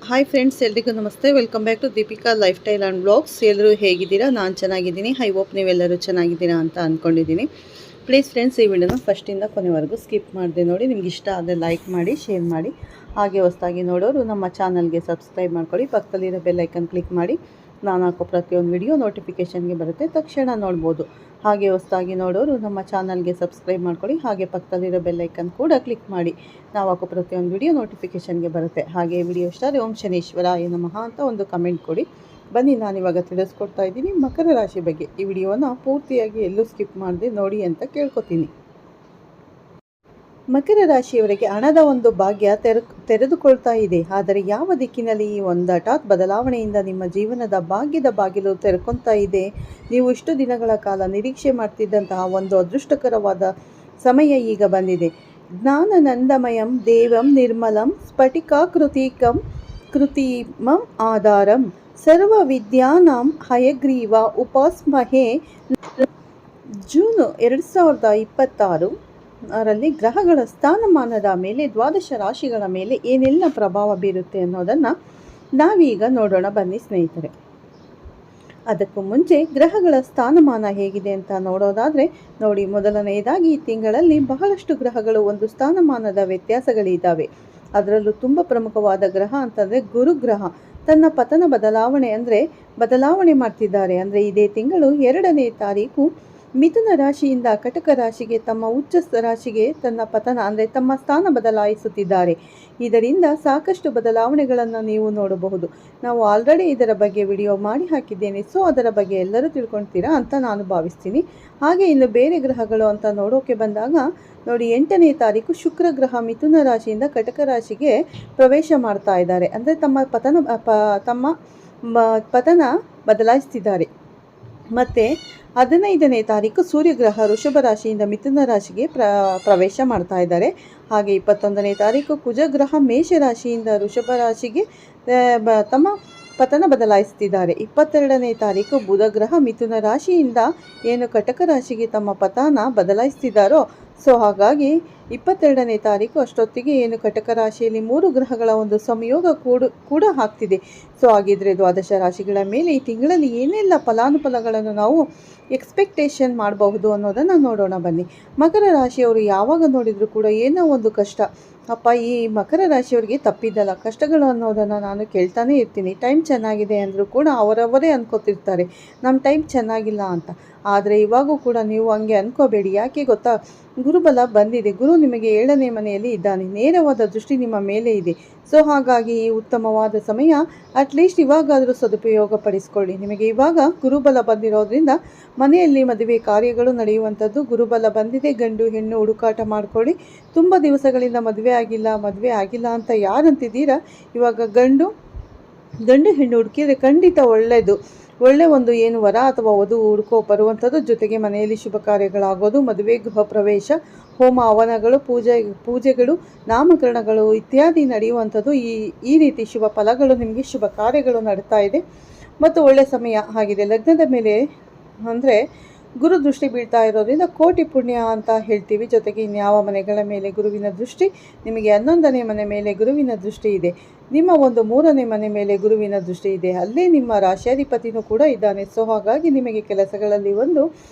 Hi friends, ಎಲ್ರಿಗೂ ನಮಸ್ತೆ. Welcome back to Deepika lifestyle and blogs. ಎಲ್ಲರೂ ಹೇಗಿದ್ದೀರಾ? ನಾನು ಚೆನ್ನಾಗಿದ್ದೀನಿ. ಐ ಹೋಪ್ ನೀವೆಲ್ಲರೂ ಚೆನ್ನಾಗಿದ್ದೀರಾ ಅಂತ ಅಂದ್ಕೊಂಡಿದ್ದೀನಿ. ಪ್ಲೀಸ್ ಫ್ರೆಂಡ್ಸ್, ಈ ವಿಡಿಯೋನ ಫಸ್ಟಿಂದ ಕೊನೆವರೆಗೂ ಸ್ಕಿಪ್ ಮಾಡಿದೆ ನೋಡಿ. ನಿಮ್ಗೆ ಇಷ್ಟ ಆದರೆ ಲೈಕ್ ಮಾಡಿ, ಶೇರ್ ಮಾಡಿ. ಹಾಗೆ ಹೊಸದಾಗಿ ನೋಡೋರು ನಮ್ಮ ಚಾನಲ್ಗೆ ಸಬ್ಸ್ಕ್ರೈಬ್ ಮಾಡ್ಕೊಳ್ಳಿ. ಪಕ್ಕದಲ್ಲಿರೋ ಬೆಲ್ ಐಕನ್ ಕ್ಲಿಕ್ ಮಾಡಿ. ನಾನು ಹಾಕೋ ಪ್ರತಿಯೊಂದು ವಿಡಿಯೋ ನೋಟಿಫಿಕೇಷನ್ಗೆ ಬರುತ್ತೆ, ತಕ್ಷಣ ನೋಡ್ಬೋದು. ಹಾಗೆ ಹೊಸದಾಗಿ ನೋಡೋರು ನಮ್ಮ ಚಾನಲ್ಗೆ ಸಬ್ಸ್ಕ್ರೈಬ್ ಮಾಡ್ಕೊಳ್ಳಿ. ಹಾಗೆ ಪಕ್ಕದಲ್ಲಿರೋ ಬೆಲ್ ಐಕನ್ ಕೂಡ ಕ್ಲಿಕ್ ಮಾಡಿ. ನಾವು ಹಾಕೋ ಪ್ರತಿಯೊಂದು ವಿಡಿಯೋ ನೋಟಿಫಿಕೇಷನ್ಗೆ ಬರುತ್ತೆ. ಹಾಗೆ ವಿಡಿಯೋ ಇಷ್ಟ ಆದರೆ ಓಂ ಶನೀಶ್ವರಾಯ ನಮಃ ಅಂತ ಒಂದು ಕಮೆಂಟ್ ಕೊಡಿ. ಬನ್ನಿ, ನಾನಿವಾಗ ತಿಳಿಸ್ಕೊಡ್ತಾ ಇದ್ದೀನಿ ಮಕರ ರಾಶಿ ಬಗ್ಗೆ. ಈ ವಿಡಿಯೋನ ಪೂರ್ತಿಯಾಗಿ ಎಲ್ಲೂ ಸ್ಕಿಪ್ ಮಾಡದೆ ನೋಡಿ ಅಂತ ಕೇಳ್ಕೊತೀನಿ. ಮಕರ ರಾಶಿಯವರಿಗೆ ಹಣದ ಒಂದು ಭಾಗ್ಯ ತೆರೆದುಕೊಳ್ತಾ ಇದೆ. ಆದರೆ ಯಾವ ದಿಕ್ಕಿನಲ್ಲಿ ಈ ಒಂದು ಹಠಾತ್ ಬದಲಾವಣೆಯಿಂದ ನಿಮ್ಮ ಜೀವನದ ಭಾಗ್ಯದ ಬಾಗಿಲು ತೆರೆಕೊಳ್ತಾ ಇದೆ? ನೀವು ಇಷ್ಟು ದಿನಗಳ ಕಾಲ ನಿರೀಕ್ಷೆ ಮಾಡ್ತಿದ್ದಂತಹ ಒಂದು ಅದೃಷ್ಟಕರವಾದ ಸಮಯ ಈಗ ಬಂದಿದೆ. ಜ್ಞಾನನಂದಮಯಂ ದೇವಂ ನಿರ್ಮಲಂ ಸ್ಫಟಿಕಾಕೃತಿಕಂ ಕೃತಿಮಂ ಆಧಾರಂ ಸರ್ವ ವಿದ್ಯಾನಾಂ ಹಯಗ್ರೀವ ಉಪಾಸ್ಮಹೇ. ಜೂನ್ 2026 ರಲ್ಲಿ ಗ್ರಹಗಳ ಸ್ಥಾನಮಾನದ ಮೇಲೆ, ದ್ವಾದಶ ರಾಶಿಗಳ ಮೇಲೆ ಏನೆಲ್ಲ ಪ್ರಭಾವ ಬೀರುತ್ತೆ ಅನ್ನೋದನ್ನು ನಾವೀಗ ನೋಡೋಣ ಬನ್ನಿ ಸ್ನೇಹಿತರೆ. ಅದಕ್ಕೂ ಮುಂಚೆ ಗ್ರಹಗಳ ಸ್ಥಾನಮಾನ ಹೇಗಿದೆ ಅಂತ ನೋಡೋದಾದರೆ ನೋಡಿ. ಮೊದಲನೆಯದಾಗಿ ಈ ತಿಂಗಳಲ್ಲಿ ಬಹಳಷ್ಟು ಗ್ರಹಗಳು ಒಂದು ಸ್ಥಾನಮಾನದ ವ್ಯತ್ಯಾಸಗಳಿದ್ದಾವೆ. ಅದರಲ್ಲೂ ತುಂಬ ಪ್ರಮುಖವಾದ ಗ್ರಹ ಅಂತಂದರೆ ಗುರುಗ್ರಹ ತನ್ನ ಪತನ ಬದಲಾವಣೆ ಮಾಡ್ತಿದ್ದಾರೆ. ಅಂದರೆ ಇದೇ ತಿಂಗಳು 2ನೇ ತಾರೀಕು ಮಿಥುನ ರಾಶಿಯಿಂದ ಕಟಕ ರಾಶಿಗೆ, ತಮ್ಮ ಉಚ್ಚ ರಾಶಿಗೆ ತನ್ನ ಪತನ ಅಂದರೆ ತಮ್ಮ ಸ್ಥಾನ ಬದಲಾಯಿಸುತ್ತಿದ್ದಾರೆ. ಇದರಿಂದ ಸಾಕಷ್ಟು ಬದಲಾವಣೆಗಳನ್ನು ನೀವು ನೋಡಬಹುದು. ನಾವು ಆಲ್ರೆಡಿ ಇದರ ಬಗ್ಗೆ ವಿಡಿಯೋ ಮಾಡಿ ಹಾಕಿದ್ದೇನೆ. ಸೊ ಅದರ ಬಗ್ಗೆ ಎಲ್ಲರೂ ತಿಳ್ಕೊಳ್ತೀರಾ ಅಂತ ನಾನು ಭಾವಿಸ್ತೀನಿ. ಹಾಗೆ ಇನ್ನು ಬೇರೆ ಗ್ರಹಗಳು ಅಂತ ನೋಡೋಕೆ ಬಂದಾಗ ನೋಡಿ, 8ನೇ ತಾರೀಕು ಶುಕ್ರ ಗ್ರಹ ಮಿಥುನ ರಾಶಿಯಿಂದ ಕಟಕ ರಾಶಿಗೆ ಪ್ರವೇಶ ಮಾಡ್ತಾ ಇದ್ದಾರೆ. ಅಂದರೆ ತಮ್ಮ ಪತನ ಬದಲಾಯಿಸ್ತಿದ್ದಾರೆ. ಮತ್ತು 15ನೇ ತಾರೀಕು ಸೂರ್ಯಗ್ರಹ ವೃಷಭ ರಾಶಿಯಿಂದ ಮಿಥುನ ರಾಶಿಗೆ ಪ್ರವೇಶ ಮಾಡ್ತಾ ಇದ್ದಾರೆ. ಹಾಗೆ 21ನೇ ತಾರೀಕು ಕುಜಗ್ರಹ ಮೇಷ ರಾಶಿಯಿಂದ ವೃಷಭ ರಾಶಿಗೆ ತಮ್ಮ ಪತನ ಬದಲಾಯಿಸ್ತಿದ್ದಾರೆ. 22ನೇ ತಾರೀಕು ಬುಧಗ್ರಹ ಮಿಥುನ ರಾಶಿಯಿಂದ ಏನು ಕಟಕ ರಾಶಿಗೆ ತಮ್ಮ ಪತನ ಬದಲಾಯಿಸ್ತಿದ್ದಾರೋ, ಸೊ ಹಾಗಾಗಿ 22ನೇ ತಾರೀಕು ಅಷ್ಟೊತ್ತಿಗೆ ಏನು ಕಟಕ ರಾಶಿಯಲ್ಲಿ 3 ಗ್ರಹಗಳ ಒಂದು ಸಂಯೋಗ ಕೂಡ ಆಗ್ತಿದೆ. ಸೊ ಹಾಗಿದ್ರೆ ದ್ವಾದಶ ರಾಶಿಗಳ ಮೇಲೆ ಈ ತಿಂಗಳಲ್ಲಿ ಏನೆಲ್ಲ ಫಲಾನುಫಲಗಳನ್ನು ನಾವು ಎಕ್ಸ್ಪೆಕ್ಟೇಷನ್ ಮಾಡಬಹುದು ಅನ್ನೋದನ್ನು ನೋಡೋಣ ಬನ್ನಿ. ಮಕರ ರಾಶಿಯವರು ಯಾವಾಗ ನೋಡಿದರೂ ಕೂಡ ಏನೋ ಒಂದು ಕಷ್ಟ. ಅಪ್ಪ, ಈ ಮಕರ ರಾಶಿಯವರಿಗೆ ತಪ್ಪಿದ್ದಲ್ಲ ಕಷ್ಟಗಳು ಅನ್ನೋದನ್ನು ನಾನು ಕೇಳ್ತಾನೆ ಇರ್ತೀನಿ. ಟೈಮ್ ಚೆನ್ನಾಗಿದೆ ಅಂದರೂ ಕೂಡ ಅವರವರೇ ಅನ್ಕೋತಿರ್ತಾರೆ ನಮ್ಮ ಟೈಮ್ ಚೆನ್ನಾಗಿಲ್ಲ ಅಂತ. ಆದರೆ ಇವಾಗೂ ಕೂಡ ನೀವು ಹಂಗೆ ಅನ್ಕೋಬೇಡಿ. ಯಾಕೆ ಗೊತ್ತಾ? ಗುರುಬಲ ಬಂದಿದೆ. ಗುರು ನಿಮಗೆ 7ನೇ ಮನೆಯಲ್ಲಿ ಇದ್ದಾನೆ. ನೇರವಾದ ದೃಷ್ಟಿ ನಿಮ್ಮ ಮೇಲೆ ಇದೆ. ಸೊ ಹಾಗಾಗಿ ಈ ಉತ್ತಮವಾದ ಸಮಯ ಅಟ್ಲೀಸ್ಟ್ ಇವಾಗಾದರೂ ಸದುಪಯೋಗ ಪಡಿಸ್ಕೊಳ್ಳಿ. ನಿಮಗೆ ಇವಾಗ ಗುರುಬಲ ಬಂದಿರೋದ್ರಿಂದ ಮನೆಯಲ್ಲಿ ಮದುವೆ ಕಾರ್ಯಗಳು ನಡೆಯುವಂಥದ್ದು. ಗುರುಬಲ ಬಂದಿದೆ. ಗಂಡು ಹೆಣ್ಣು ಹುಡುಕಾಟ ಮಾಡ್ಕೊಳ್ಳಿ. ತುಂಬ ದಿವಸಗಳಿಂದ ಮದುವೆ ಆಗಿಲ್ಲ ಅಂತ ಯಾರಂತಿದ್ದೀರಾ, ಇವಾಗ ಗಂಡು ಹೆಣ್ಣು ಹುಡುಕಿದರೆ ಖಂಡಿತ ಒಳ್ಳೆ ಒಂದು ಏನು ವರ ಅಥವಾ ವಧು ಹುಡುಕೋ ಬರುವಂಥದ್ದು. ಜೊತೆಗೆ ಮನೆಯಲ್ಲಿ ಶುಭ ಕಾರ್ಯಗಳಾಗೋದು, ಮದುವೆ, ಗೃಹ ಪ್ರವೇಶ, ಹೋಮ ಹವನಗಳು, ಪೂಜೆಗಳು, ನಾಮಕರಣಗಳು ಇತ್ಯಾದಿ ನಡೆಯುವಂಥದ್ದು. ಈ ರೀತಿ ಶುಭ ಫಲಗಳು, ನಿಮಗೆ ಶುಭ ಕಾರ್ಯಗಳು ನಡೀತಾ ಇದೆ ಮತ್ತು ಒಳ್ಳೆ ಸಮಯ ಆಗಿದೆ. ಲಗ್ನದ ಮೇಲೆ ಅಂದರೆ ಗುರು ದೃಷ್ಟಿ ಬೀಳ್ತಾ ಇರೋದ್ರಿಂದ ಕೋಟಿ ಪುಣ್ಯ ಅಂತ ಹೇಳ್ತೀವಿ. ಜೊತೆಗೆ ಇನ್ಯಾವ ಮನೆಗಳ ಮೇಲೆ ಗುರುವಿನ ದೃಷ್ಟಿ? ನಿಮಗೆ 11ನೇ ಮನೆ ಮೇಲೆ ಗುರುವಿನ ದೃಷ್ಟಿ ಇದೆ. ನಿಮ್ಮ ಒಂದು 3ನೇ ಮನೆ ಮೇಲೆ ಗುರುವಿನ ದೃಷ್ಟಿ ಇದೆ. ಅಲ್ಲೇ ನಿಮ್ಮ ರಾಶ್ಯಾಧಿಪತಿನೂ ಕೂಡ ಇದ್ದಾನೆ. ಸೊ ಹಾಗಾಗಿ ನಿಮಗೆ ಕೆಲಸಗಳಲ್ಲಿ ಒಂದು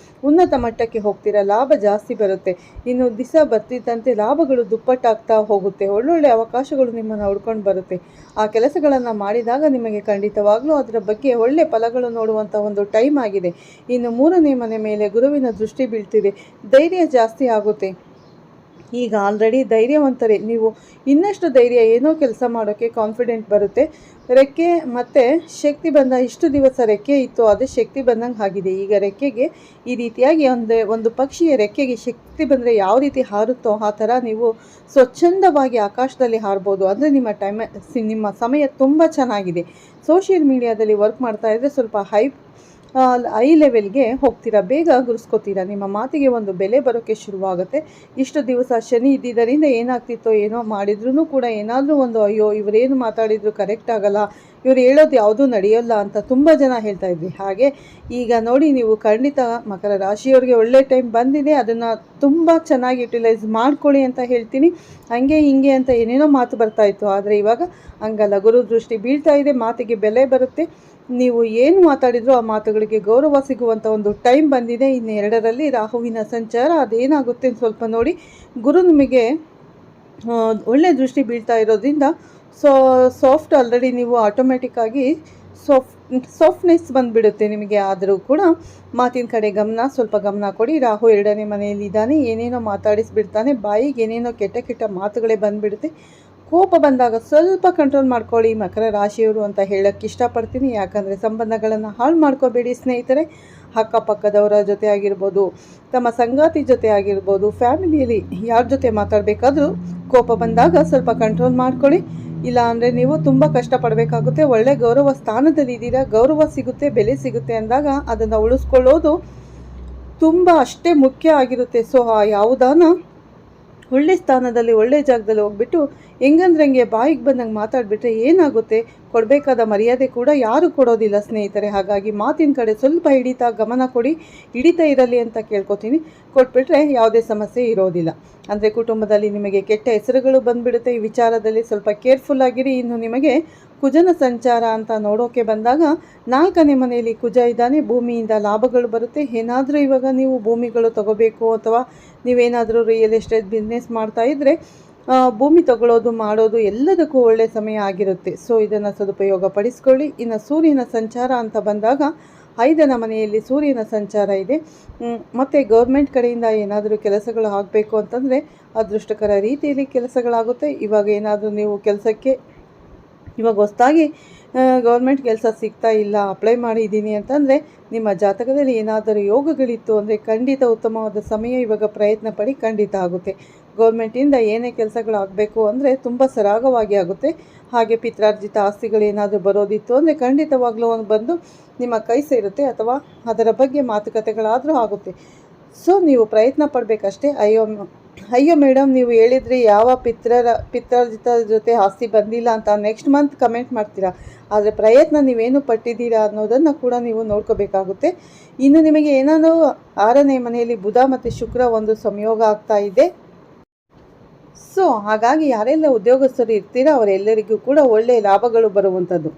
ಉನ್ನತ ಮಟ್ಟಕ್ಕೆ ಹೋಗ್ತೀರಾ. ಲಾಭ ಜಾಸ್ತಿ ಬರುತ್ತೆ. ಇನ್ನು ದಿವಸ ಬರ್ತಿದ್ದಂತೆ ಲಾಭಗಳು ದುಪ್ಪಟ್ಟಾಗ್ತಾ ಹೋಗುತ್ತೆ. ಒಳ್ಳೊಳ್ಳೆ ಅವಕಾಶಗಳು ನಿಮ್ಮನ್ನು ಹುಡ್ಕೊಂಡು ಬರುತ್ತೆ. ಆ ಕೆಲಸಗಳನ್ನು ಮಾಡಿದಾಗ ನಿಮಗೆ ಖಂಡಿತವಾಗ್ಲೂ ಅದರ ಬಗ್ಗೆ ಒಳ್ಳೆ ಫಲಗಳು ನೋಡುವಂಥ ಒಂದು ಟೈಮ್ ಆಗಿದೆ. ಇನ್ನು 3ನೇ ಮನೆ ಮೇಲೆ ಗುರುವಿನ ದೃಷ್ಟಿ ಬೀಳ್ತಿದೆ. ಧೈರ್ಯ ಜಾಸ್ತಿ ಆಗುತ್ತೆ. ಈಗ ಆಲ್ರೆಡಿ ಧೈರ್ಯವಂತರೇ ನೀವು. ಇನ್ನಷ್ಟು ಧೈರ್ಯ, ಏನೋ ಕೆಲಸ ಮಾಡೋಕ್ಕೆ ಕಾನ್ಫಿಡೆಂಟ್ ಬರುತ್ತೆ. ರೆಕ್ಕೆ ಮತ್ತು ಶಕ್ತಿ ಬಂದ, ಇಷ್ಟು ದಿವಸ ರೆಕ್ಕೆ ಇತ್ತು, ಅದೇ ಶಕ್ತಿ ಬಂದಂಗೆ ಆಗಿದೆ. ಈಗ ರೆಕ್ಕೆಗೆ ಈ ರೀತಿಯಾಗಿ ಒಂದು ಪಕ್ಷಿಯ ರೆಕ್ಕೆಗೆ ಶಕ್ತಿ ಬಂದರೆ ಯಾವ ರೀತಿ ಹಾರುತ್ತೋ ಆ ಥರ ನೀವು ಸ್ವಚ್ಛಂದವಾಗಿ ಆಕಾಶದಲ್ಲಿ ಹಾರ್ಬೋದು. ಅಂದರೆ ನಿಮ್ಮ ಸಮಯ ತುಂಬ ಚೆನ್ನಾಗಿದೆ. ಸೋಷಿಯಲ್ ಮೀಡಿಯಾದಲ್ಲಿ ವರ್ಕ್ ಮಾಡ್ತಾ ಇದ್ದರೆ ಸ್ವಲ್ಪ ಐ ಲೆವೆಲ್ಗೆ ಹೋಗ್ತೀರಾ, ಬೇಗ ಗುರುಸ್ಕೋತೀರಾ, ನಿಮ್ಮ ಮಾತಿಗೆ ಒಂದು ಬೆಲೆ ಬರೋಕ್ಕೆ ಶುರುವಾಗುತ್ತೆ. ಇಷ್ಟು ದಿವಸ ಶನಿ ಇದ್ದಿದ್ದರಿಂದ ಏನಾಗ್ತಿತ್ತೋ ಏನೋ ಮಾಡಿದ್ರೂ ಕೂಡ ಏನಾದರೂ ಒಂದು ಅಯ್ಯೋ ಇವರೇನು ಮಾತಾಡಿದ್ರು ಕರೆಕ್ಟ್ ಆಗಲ್ಲ, ಇವ್ರು ಹೇಳೋದು ಯಾವುದೂ ನಡೆಯೋಲ್ಲ ಅಂತ ತುಂಬ ಜನ ಹೇಳ್ತಾ ಇದ್ವಿ. ಹಾಗೆ ಈಗ ನೋಡಿ ನೀವು ಖಂಡಿತ ಮಕರ ರಾಶಿಯವರಿಗೆ ಒಳ್ಳೆ ಟೈಮ್ ಬಂದಿದೆ, ಅದನ್ನು ತುಂಬ ಚೆನ್ನಾಗಿ ಯುಟಿಲೈಸ್ ಮಾಡ್ಕೊಳ್ಳಿ ಅಂತ ಹೇಳ್ತೀನಿ. ಹಂಗೆ ಹಿಂಗೆ ಅಂತ ಏನೇನೋ ಮಾತು ಬರ್ತಾ ಇತ್ತು, ಆದರೆ ಇವಾಗ ಹಂಗಲ್ಲ, ಗುರು ದೃಷ್ಟಿ ಬೀಳ್ತಾ ಇದೆ, ಮಾತಿಗೆ ಬೆಲೆ ಬರುತ್ತೆ. ನೀವು ಏನು ಮಾತಾಡಿದ್ರು ಆ ಮಾತುಗಳಿಗೆ ಗೌರವ ಸಿಗುವಂಥ ಒಂದು ಟೈಮ್ ಬಂದಿದೆ. ಇನ್ನು 2ರಲ್ಲಿ ರಾಹುವಿನ ಸಂಚಾರ, ಅದೇನಾಗುತ್ತೆ ಅಂತ ಸ್ವಲ್ಪ ನೋಡಿ. ಗುರು ನಿಮಗೆ ಒಳ್ಳೆ ದೃಷ್ಟಿ ಬೀಳ್ತಾ ಇರೋದ್ರಿಂದ ಸಾಫ್ಟ್ ಆಲ್ರೆಡಿ ನೀವು ಆಟೋಮೆಟಿಕ್ಕಾಗಿ ಸಾಫ್ಟ್ನೆಸ್ ಬಂದುಬಿಡುತ್ತೆ ನಿಮಗೆ. ಆದರೂ ಕೂಡ ಮಾತಿನ ಕಡೆ ಸ್ವಲ್ಪ ಗಮನ ಕೊಡಿ. ರಾಹು 2ನೇ ಮನೆಯಲ್ಲಿದ್ದಾನೆ, ಏನೇನೋ ಮಾತಾಡಿಸ್ಬಿಡ್ತಾನೆ, ಬಾಯಿಗೆ ಏನೇನೋ ಕೆಟ್ಟ ಮಾತುಗಳೇ ಬಂದುಬಿಡುತ್ತೆ. ಕೋಪ ಬಂದಾಗ ಸ್ವಲ್ಪ ಕಂಟ್ರೋಲ್ ಮಾಡ್ಕೊಳ್ಳಿ ಮಕರ ರಾಶಿಯವರು ಅಂತ ಹೇಳೋಕ್ಕೆ ಇಷ್ಟಪಡ್ತೀನಿ. ಯಾಕಂದರೆ ಸಂಬಂಧಗಳನ್ನು ಹಾಳು ಮಾಡ್ಕೋಬೇಡಿ ಸ್ನೇಹಿತರೆ. ಅಕ್ಕಪಕ್ಕದವರ ಜೊತೆ ಆಗಿರ್ಬೋದು, ತಮ್ಮ ಸಂಗಾತಿ ಜೊತೆ ಆಗಿರ್ಬೋದು, ಫ್ಯಾಮಿಲಿಯಲ್ಲಿ ಯಾರ ಜೊತೆ ಮಾತಾಡಬೇಕಾದ್ರೂ ಕೋಪ ಬಂದಾಗ ಸ್ವಲ್ಪ ಕಂಟ್ರೋಲ್ ಮಾಡ್ಕೊಳ್ಳಿ. ಇಲ್ಲ ಅಂದರೆ ನೀವು ತುಂಬ ಕಷ್ಟಪಡಬೇಕಾಗುತ್ತೆ. ಒಳ್ಳೆ ಗೌರವ ಸ್ಥಾನದಲ್ಲಿ ಇದ್ದೀರಾ, ಗೌರವ ಸಿಗುತ್ತೆ, ಬೆಲೆ ಸಿಗುತ್ತೆ ಅಂದಾಗ ಅದನ್ನು ಉಳಿಸ್ಕೊಳ್ಳೋದು ತುಂಬ ಅಷ್ಟೇ ಮುಖ್ಯ ಆಗಿರುತ್ತೆ. ಸೊ ಯಾವುದಾನ ಒಳ್ಳೆ ಸ್ಥಾನದಲ್ಲಿ ಒಳ್ಳೆ ಜಾಗದಲ್ಲಿ ಹೋಗ್ಬಿಟ್ಟು ಹೆಂಗಂದ್ರೆ ಹಂಗೆ ಬಾಯಿಗೆ ಬಂದಂಗೆ ಮಾತಾಡಿಬಿಟ್ರೆ ಏನಾಗುತ್ತೆ, ಕೊಡಬೇಕಾದ ಮರ್ಯಾದೆ ಕೂಡ ಯಾರು ಕೊಡೋದಿಲ್ಲ ಸ್ನೇಹಿತರೆ. ಹಾಗಾಗಿ ಮಾತಿನ ಕಡೆ ಸ್ವಲ್ಪ ಗಮನ ಕೊಡಿ, ಹಿಡಿತಾ ಇರಲಿ ಅಂತ ಕೇಳ್ಕೊತೀನಿ. ಕೊಟ್ಬಿಟ್ರೆ ಯಾವುದೇ ಸಮಸ್ಯೆ ಇರೋದಿಲ್ಲ. ಅಂದರೆ ಕುಟುಂಬದಲ್ಲಿ ನಿಮಗೆ ಕೆಟ್ಟ ಹೆಸರುಗಳು ಬಂದುಬಿಡುತ್ತೆ. ಈ ವಿಚಾರದಲ್ಲಿ ಸ್ವಲ್ಪ ಕೇರ್ಫುಲ್ ಆಗಿರಿ. ಇನ್ನು ನಿಮಗೆ ಕುಜನ ಸಂಚಾರ ಅಂತ ನೋಡೋಕೆ ಬಂದಾಗ 4ನೇ ಮನೆಯಲ್ಲಿ ಕುಜ ಇದ್ದಾನೆ, ಭೂಮಿಯಿಂದ ಲಾಭಗಳು ಬರುತ್ತೆ. ಏನಾದರೂ ಇವಾಗ ನೀವು ಭೂಮಿಗಳು ತಗೋಬೇಕು ಅಥವಾ ನೀವೇನಾದರೂ ರಿಯಲ್ ಎಸ್ಟೇಟ್ ಬಿಸ್ನೆಸ್ ಮಾಡ್ತಾ ಇದ್ದರೆ ಭೂಮಿ ತಗೊಳ್ಳೋದು ಮಾಡೋದು ಎಲ್ಲದಕ್ಕೂ ಒಳ್ಳೆಯ ಸಮಯ ಆಗಿರುತ್ತೆ. ಸೊ ಇದನ್ನು ಸದುಪಯೋಗ ಪಡಿಸ್ಕೊಳ್ಳಿ. ಇನ್ನು ಸೂರ್ಯನ ಸಂಚಾರ ಅಂತ ಬಂದಾಗ 5ನೇ ಮನೆಯಲ್ಲಿ ಸೂರ್ಯನ ಸಂಚಾರ ಇದೆ. ಮತ್ತು ಗೌರ್ಮೆಂಟ್ ಕಡೆಯಿಂದ ಏನಾದರೂ ಕೆಲಸಗಳು ಆಗಬೇಕು ಅಂತಂದರೆ ಅದೃಷ್ಟಕರ ರೀತಿಯಲ್ಲಿ ಕೆಲಸಗಳಾಗುತ್ತೆ. ಇವಾಗ ಏನಾದರೂ ನೀವು ಕೆಲಸಕ್ಕೆ ಇವಾಗ ಹೊಸದಾಗಿ ಗೌರ್ಮೆಂಟ್ ಕೆಲಸ ಸಿಗ್ತಾ ಇಲ್ಲ, ಅಪ್ಲೈ ಮಾಡಿದ್ದೀನಿ ಅಂತಂದರೆ ನಿಮ್ಮ ಜಾತಕದಲ್ಲಿ ಏನಾದರೂ ಯೋಗಗಳಿತ್ತು ಅಂದರೆ ಖಂಡಿತ ಉತ್ತಮವಾದ ಸಮಯ. ಇವಾಗ ಪ್ರಯತ್ನ ಪಡಿ, ಖಂಡಿತ ಆಗುತ್ತೆ. ಗೌರ್ಮೆಂಟಿಂದ ಏನೇ ಕೆಲಸಗಳಾಗಬೇಕು ಅಂದರೆ ತುಂಬ ಸರಾಗವಾಗಿ ಆಗುತ್ತೆ. ಹಾಗೆ ಪಿತ್ರಾರ್ಜಿತ ಆಸ್ತಿಗಳೇನಾದರೂ ಬರೋದಿತ್ತು ಅಂದರೆ ಖಂಡಿತವಾಗ್ಲೂ ಬಂದು ನಿಮ್ಮ ಕೈ ಸೇರುತ್ತೆ ಅಥವಾ ಅದರ ಬಗ್ಗೆ ಮಾತುಕತೆಗಳಾದರೂ ಆಗುತ್ತೆ. ಸೊ ನೀವು ಪ್ರಯತ್ನ ಪಡಬೇಕಷ್ಟೇ. ಅಯ್ಯೋ ಮೇಡಮ್, ನೀವು ಹೇಳಿದ್ರಿ ಯಾವ ಪಿತ್ರಾರ್ಜಿತ ಜೊತೆ ಆಸ್ತಿ ಬಂದಿಲ್ಲ ಅಂತ ನೆಕ್ಸ್ಟ್ ಮಂತ್ ಕಮೆಂಟ್ ಮಾಡ್ತೀರಾ, ಆದರೆ ಪ್ರಯತ್ನ ನೀವೇನು ಪಟ್ಟಿದ್ದೀರಾ ಅನ್ನೋದನ್ನು ಕೂಡ ನೀವು ನೋಡ್ಕೋಬೇಕಾಗುತ್ತೆ. ಇನ್ನು ನಿಮಗೆ ಏನಾದರೂ 6ನೇ ಮನೆಯಲ್ಲಿ ಬುಧ ಮತ್ತು ಶುಕ್ರ ಒಂದು ಸಂಯೋಗ ಆಗ್ತಾ ಇದೆ. ಸೊ ಹಾಗಾಗಿ ಯಾರೆಲ್ಲ ಉದ್ಯೋಗಸ್ಥರು ಇರ್ತೀರಾ ಅವರೆಲ್ಲರಿಗೂ ಕೂಡ ಒಳ್ಳೆಯ ಲಾಭಗಳು ಬರುವಂಥದ್ದು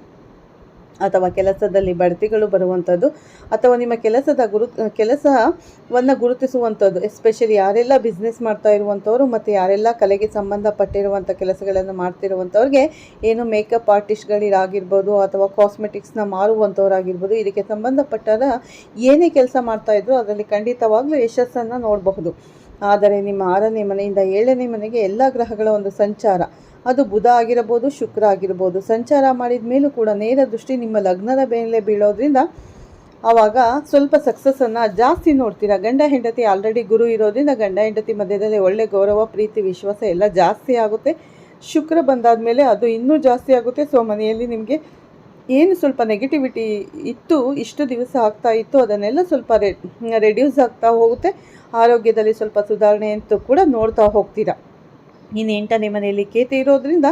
ಅಥವಾ ಕೆಲಸದಲ್ಲಿ ಬಡ್ತಿಗಳು ಬರುವಂಥದ್ದು ಅಥವಾ ನಿಮ್ಮ ಕೆಲಸವನ್ನು ಗುರುತಿಸುವಂಥದ್ದು. ಎಸ್ಪೆಷಲಿ ಯಾರೆಲ್ಲ ಬಿಸ್ನೆಸ್ ಮಾಡ್ತಾ ಇರುವಂಥವ್ರು ಮತ್ತು ಯಾರೆಲ್ಲ ಕಲೆಗೆ ಸಂಬಂಧಪಟ್ಟಿರುವಂಥ ಕೆಲಸಗಳನ್ನು ಮಾಡ್ತಿರುವಂಥವ್ರಿಗೆ, ಏನು ಮೇಕಪ್ ಆರ್ಟಿಸ್ಟ್ಗಳಿರಾಗಿರ್ಬೋದು ಅಥವಾ ಕಾಸ್ಮೆಟಿಕ್ಸ್ನ ಮಾರುವಂಥವ್ರಾಗಿರ್ಬೋದು, ಇದಕ್ಕೆ ಸಂಬಂಧಪಟ್ಟಾಗ ಏನೇ ಕೆಲಸ ಮಾಡ್ತಾಯಿದ್ರು ಅದರಲ್ಲಿ ಖಂಡಿತವಾಗ್ಲೂ ಯಶಸ್ಸನ್ನು ನೋಡಬಹುದು. ಆದರೆ ನಿಮ್ಮ 6ನೇ ಮನೆಯಿಂದ 7ನೇ ಮನೆಗೆ ಎಲ್ಲ ಗ್ರಹಗಳ ಒಂದು ಸಂಚಾರ, ಅದು ಬುಧ ಆಗಿರಬಹುದು, ಶುಕ್ರ ಆಗಿರ್ಬೋದು, ಸಂಚಾರ ಮಾಡಿದ ಮೇಲೂ ಕೂಡ ನೇರ ದೃಷ್ಟಿ ನಿಮ್ಮ ಲಗ್ನದ ಮೇಲೆ ಬೀಳೋದ್ರಿಂದ ಆವಾಗ ಸ್ವಲ್ಪ ಸಕ್ಸಸ್ಸನ್ನು ಜಾಸ್ತಿ ನೋಡ್ತೀರಾ. ಗಂಡ ಹೆಂಡತಿ ಆಲ್ರೆಡಿ ಗುರು ಇರೋದ್ರಿಂದ ಗಂಡ ಹೆಂಡತಿ ಮಧ್ಯದಲ್ಲಿ ಒಳ್ಳೆ ಗೌರವ, ಪ್ರೀತಿ, ವಿಶ್ವಾಸ ಎಲ್ಲ ಜಾಸ್ತಿ ಆಗುತ್ತೆ. ಶುಕ್ರ ಬಂದಾದ ಮೇಲೆ ಅದು ಇನ್ನೂ ಜಾಸ್ತಿ ಆಗುತ್ತೆ. ಸೊ ಮನೆಯಲ್ಲಿ ನಿಮಗೆ ಏನು ಸ್ವಲ್ಪ ನೆಗೆಟಿವಿಟಿ ಇತ್ತು, ಇಷ್ಟು ದಿವಸ ಆಗ್ತಾ ಇತ್ತು, ಅದನ್ನೆಲ್ಲ ಸ್ವಲ್ಪ ರೆಡ್ಯೂಸ್ ಆಗ್ತಾ ಹೋಗುತ್ತೆ. ಆರೋಗ್ಯದಲ್ಲಿ ಸ್ವಲ್ಪ ಸುಧಾರಣೆ ಅಂತೂ ಕೂಡ ನೋಡ್ತಾ ಹೋಗ್ತೀರಾ. ಇನ್ನು 8ನೇ ಮನೆಯಲ್ಲಿ ಕೇತು ಇರೋದ್ರಿಂದ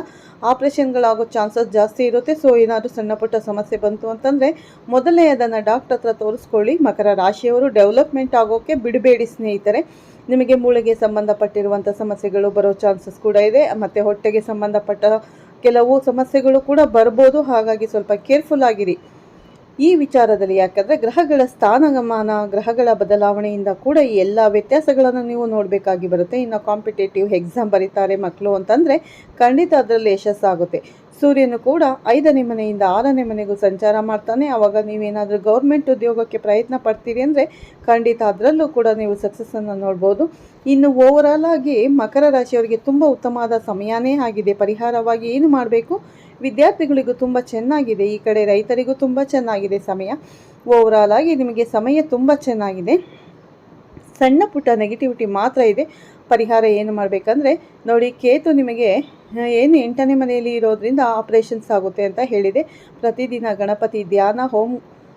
ಆಪ್ರೇಷನ್ಗಳಾಗೋ ಚಾನ್ಸಸ್ ಜಾಸ್ತಿ ಇರುತ್ತೆ. ಸೊ ಏನಾದರೂ ಸಣ್ಣ ಪುಟ್ಟ ಸಮಸ್ಯೆ ಬಂತು ಅಂತಂದರೆ ಮೊದಲೇ ಅದನ್ನು ಡಾಕ್ಟರ್ ಹತ್ರ ತೋರಿಸ್ಕೊಳ್ಳಿ. ಮಕರ ರಾಶಿಯವರು ಡೆವಲಪ್ಮೆಂಟ್ ಆಗೋಕ್ಕೆ ಬಿಡಬೇಡಿ ಸ್ನೇಹಿತರೆ. ನಿಮಗೆ ಮೂಳೆಗೆ ಸಂಬಂಧಪಟ್ಟಿರುವಂಥ ಸಮಸ್ಯೆಗಳು ಬರೋ ಚಾನ್ಸಸ್ ಕೂಡ ಇದೆ, ಮತ್ತು ಹೊಟ್ಟೆಗೆ ಸಂಬಂಧಪಟ್ಟ ಕೆಲವು ಸಮಸ್ಯೆಗಳು ಕೂಡ ಬರ್ಬೋದು. ಹಾಗಾಗಿ ಸ್ವಲ್ಪ ಕೇರ್ಫುಲ್ ಆಗಿರಿ ಈ ವಿಚಾರದಲ್ಲಿ. ಯಾಕಂದರೆ ಗ್ರಹಗಳ ಸ್ಥಾನಮಾನ, ಗ್ರಹಗಳ ಬದಲಾವಣೆಯಿಂದ ಕೂಡ ಈ ಎಲ್ಲ ವ್ಯತ್ಯಾಸಗಳನ್ನು ನೀವು ನೋಡಬೇಕಾಗಿ ಬರುತ್ತೆ. ಇನ್ನು ಕಾಂಪಿಟೇಟಿವ್ ಎಕ್ಸಾಮ್ ಬರೀತಾರೆ ಮಕ್ಕಳು ಅಂತಂದರೆ ಖಂಡಿತ ಅದರಲ್ಲಿ ಯಶಸ್ಸಾಗುತ್ತೆ. ಸೂರ್ಯನು ಕೂಡ 5ನೇ ಮನೆಯಿಂದ 6ನೇ ಮನೆಗೂ ಸಂಚಾರ ಮಾಡ್ತಾನೆ. ಆವಾಗ ನೀವೇನಾದರೂ ಗೌರ್ಮೆಂಟ್ ಉದ್ಯೋಗಕ್ಕೆ ಪ್ರಯತ್ನ ಪಡ್ತೀರಿ ಅಂದರೆ ಖಂಡಿತ ಅದರಲ್ಲೂ ಕೂಡ ನೀವು ಸಕ್ಸಸ್ಸನ್ನು ನೋಡ್ಬೋದು. ಇನ್ನು ಓವರಾಲ್ ಆಗಿ ಮಕರ ರಾಶಿಯವರಿಗೆ ತುಂಬ ಉತ್ತಮವಾದ ಸಮಯನೇ ಆಗಿದೆ. ಪರಿಹಾರವಾಗಿ ಏನು ಮಾಡಬೇಕು, ವಿದ್ಯಾರ್ಥಿಗಳಿಗೂ ತುಂಬ ಚೆನ್ನಾಗಿದೆ, ಈ ಕಡೆ ರೈತರಿಗೂ ತುಂಬ ಚೆನ್ನಾಗಿದೆ ಸಮಯ. ಓವರಾಲ್ ಆಗಿ ನಿಮಗೆ ಸಮಯ ತುಂಬ ಚೆನ್ನಾಗಿದೆ. ಸಣ್ಣ ಪುಟ್ಟ ನೆಗೆಟಿವಿಟಿ ಮಾತ್ರ ಇದೆ. ಪರಿಹಾರ ಏನು ಮಾಡಬೇಕಂದ್ರೆ ನೋಡಿ, ಕೇತು ನಿಮಗೆ ಏನು 8ನೇ ಮನೆಯಲ್ಲಿ ಇರೋದ್ರಿಂದ ಆಪ್ರೇಷನ್ಸ್ ಆಗುತ್ತೆ ಅಂತ ಹೇಳಿದೆ. ಪ್ರತಿದಿನ ಗಣಪತಿ ಧ್ಯಾನ,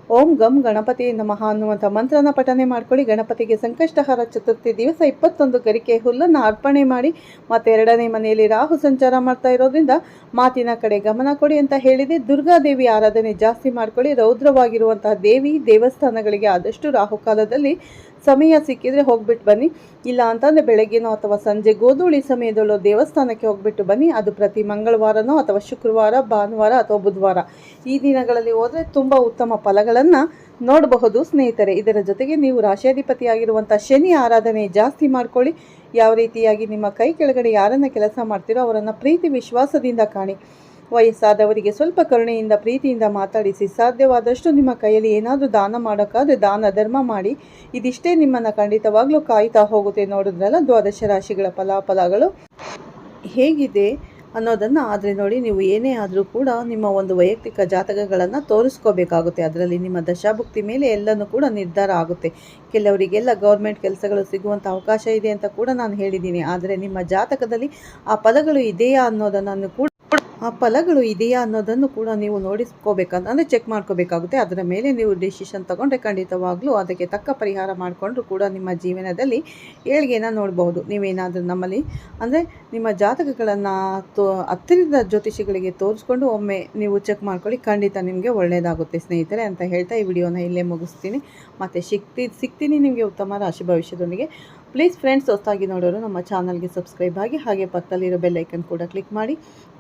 ಓಂ ಗಂ ಗಣಪತಿ ನಮಃ ಅನ್ನುವಂಥ ಮಂತ್ರನ ಪಠನೆ ಮಾಡ್ಕೊಳ್ಳಿ. ಗಣಪತಿಗೆ ಸಂಕಷ್ಟಹರ ಚತುರ್ಥಿ ದಿವಸ 21 ಗರಿಕೆ ಹುಲ್ಲನ್ನು ಅರ್ಪಣೆ ಮಾಡಿ. ಮತ್ತು 2ನೇ ಮನೆಯಲ್ಲಿ ರಾಹು ಸಂಚಾರ ಮಾಡ್ತಾ ಇರೋದ್ರಿಂದ ಮಾತಿನ ಕಡೆ ಗಮನ ಕೊಡಿ ಅಂತ ಹೇಳಿದೆ. ದುರ್ಗಾದೇವಿ ಆರಾಧನೆ ಜಾಸ್ತಿ ಮಾಡ್ಕೊಳ್ಳಿ. ರೌದ್ರವಾಗಿರುವಂತಹ ದೇವಿ ದೇವಸ್ಥಾನಗಳಿಗೆ ಆದಷ್ಟು ರಾಹುಕಾಲದಲ್ಲಿ ಸಮಯ ಸಿಕ್ಕಿದರೆ ಹೋಗ್ಬಿಟ್ಟು ಬನ್ನಿ. ಇಲ್ಲ ಅಂತಂದರೆ ಬೆಳಗ್ಗೆನೋ ಅಥವಾ ಸಂಜೆ ಗೋಧೂಳಿ ಸಮಯದಲ್ಲೋ ದೇವಸ್ಥಾನಕ್ಕೆ ಹೋಗ್ಬಿಟ್ಟು ಬನ್ನಿ. ಅದು ಪ್ರತಿ ಮಂಗಳವಾರನೋ ಅಥವಾ ಶುಕ್ರವಾರ, ಭಾನುವಾರ ಅಥವಾ ಬುಧವಾರ ಈ ದಿನಗಳಲ್ಲಿ ಹೋದರೆ ತುಂಬ ಉತ್ತಮ ಫಲಗಳನ್ನು ನೋಡಬಹುದು ಸ್ನೇಹಿತರೆ. ಇದರ ಜೊತೆಗೆ ನೀವು ರಾಶಿಯಾಧಿಪತಿಯಾಗಿರುವಂಥ ಶನಿ ಆರಾಧನೆ ಜಾಸ್ತಿ ಮಾಡ್ಕೊಳ್ಳಿ. ಯಾವ ರೀತಿಯಾಗಿ ನಿಮ್ಮ ಕೈ ಕೆಳಗಡೆ ಯಾರನ್ನು ಕೆಲಸ ಮಾಡ್ತೀರೋ ಅವರನ್ನು ಪ್ರೀತಿ ವಿಶ್ವಾಸದಿಂದ ಕಾಣಿ. ವಯಸ್ಸಾದವರಿಗೆ ಸ್ವಲ್ಪ ಕರುಣೆಯಿಂದ ಪ್ರೀತಿಯಿಂದ ಮಾತಾಡಿಸಿ. ಸಾಧ್ಯವಾದಷ್ಟು ನಿಮ್ಮ ಕೈಯಲ್ಲಿ ಏನಾದರೂ ದಾನ ಮಾಡೋಕ್ಕಾದರೆ ದಾನ ಧರ್ಮ ಮಾಡಿ. ಇದಿಷ್ಟೇ ನಿಮ್ಮನ್ನು ಖಂಡಿತವಾಗ್ಲೂ ಕಾಯ್ತಾ ಹೋಗುತ್ತೆ. ನೋಡಿದ್ರಲ್ಲ ದ್ವಾದಶ ರಾಶಿಗಳ ಫಲಾಫಲಗಳು ಹೇಗಿದೆ ಅನ್ನೋದನ್ನು. ಆದರೆ ನೋಡಿ, ನೀವು ಏನೇ ಆದರೂ ಕೂಡ ನಿಮ್ಮ ಒಂದು ವೈಯಕ್ತಿಕ ಜಾತಕಗಳನ್ನು ತೋರಿಸ್ಕೋಬೇಕಾಗುತ್ತೆ. ಅದರಲ್ಲಿ ನಿಮ್ಮ ದಶಾಭುಕ್ತಿ ಮೇಲೆ ಎಲ್ಲನೂ ಕೂಡ ನಿರ್ಧಾರ ಆಗುತ್ತೆ. ಕೆಲವರಿಗೆಲ್ಲ ಗೌರ್ಮೆಂಟ್ ಕೆಲಸಗಳು ಸಿಗುವಂಥ ಅವಕಾಶ ಇದೆ ಅಂತ ಕೂಡ ನಾನು ಹೇಳಿದ್ದೀನಿ. ಆದರೆ ನಿಮ್ಮ ಜಾತಕದಲ್ಲಿ ಆ ಫಲಗಳು ಇದೆಯಾ ಅನ್ನೋದನ್ನು ಕೂಡ ನೀವು ನೋಡಿಸ್ಕೋಬೇಕಂದ್ರೆ ಚೆಕ್ ಮಾಡ್ಕೋಬೇಕಾಗುತ್ತೆ. ಅದರ ಮೇಲೆ ನೀವು ಡಿಸಿಷನ್ ತಗೊಂಡ್ರೆ ಖಂಡಿತವಾಗ್ಲೂ ಅದಕ್ಕೆ ತಕ್ಕ ಪರಿಹಾರ ಮಾಡಿಕೊಂಡ್ರು ಕೂಡ ನಿಮ್ಮ ಜೀವನದಲ್ಲಿ ಏಳಿಗೆನ ನೋಡಬಹುದು. ನೀವೇನಾದರೂ ನಮ್ಮಲ್ಲಿ ಅಂದರೆ ನಿಮ್ಮ ಜಾತಕಗಳನ್ನು ಹತ್ತಿರದ ಜ್ಯೋತಿಷಿಗಳಿಗೆ ತೋರಿಸ್ಕೊಂಡು ಒಮ್ಮೆ ನೀವು ಚೆಕ್ ಮಾಡ್ಕೊಳ್ಳಿ. ಖಂಡಿತ ನಿಮಗೆ ಒಳ್ಳೆಯದಾಗುತ್ತೆ ಸ್ನೇಹಿತರೆ ಅಂತ ಹೇಳ್ತಾ ಈ ವಿಡಿಯೋನ ಇಲ್ಲೇ ಮುಗಿಸ್ತೀನಿ. ಮತ್ತು ಸಿಗ್ತೀನಿ ನಿಮಗೆ ಉತ್ತಮ ರಾಶಿ ಭವಿಷ್ಯದೊಂದಿಗೆ. ಪ್ಲೀಸ್ ಫ್ರೆಂಡ್ಸ್, ಹೊಸದಾಗಿ ನೋಡೋರು ನಮ್ಮ ಚಾನಲ್ಗೆ ಸಬ್ಸ್ಕ್ರೈಬ್ ಆಗಿ, ಹಾಗೆ ಪಕ್ಕದಲ್ಲಿರೋ ಬೆಲ್ ಐಕನ್ ಕೂಡ ಕ್ಲಿಕ್ ಮಾಡಿ.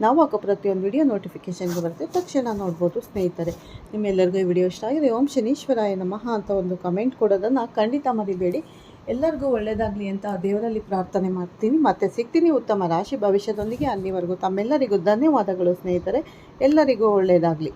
ನಾವು ಹಾಕೋ ಪ್ರತಿಯೊಂದು ವಿಡಿಯೋ ನೋಟಿಫಿಕೇಷನ್ಗೆ ಬರುತ್ತೆ, ತಕ್ಷಣ ನೋಡ್ಬೋದು ಸ್ನೇಹಿತರೆ. ನಿಮ್ಮೆಲ್ಲರಿಗೂ ಈ ವಿಡಿಯೋ ಇಷ್ಟ ಆಗಿದೆ ಓಂ ಶನೀಶ್ವರಾಯ ನಮಃ ಅಂತ ಒಂದು ಕಮೆಂಟ್ ಕೊಡೋದನ್ನು ಖಂಡಿತ ಮರಿಬೇಡಿ. ಎಲ್ಲರಿಗೂ ಒಳ್ಳೆಯದಾಗಲಿ ಅಂತ ದೇವರಲ್ಲಿ ಪ್ರಾರ್ಥನೆ ಮಾಡ್ತೀನಿ. ಮತ್ತೆ ಸಿಗ್ತೀನಿ ಉತ್ತಮ ರಾಶಿ ಭವಿಷ್ಯದೊಂದಿಗೆ. ಅಲ್ಲಿವರೆಗೂ ತಮ್ಮೆಲ್ಲರಿಗೂ ಧನ್ಯವಾದಗಳು ಸ್ನೇಹಿತರೆ. ಎಲ್ಲರಿಗೂ ಒಳ್ಳೆಯದಾಗಲಿ.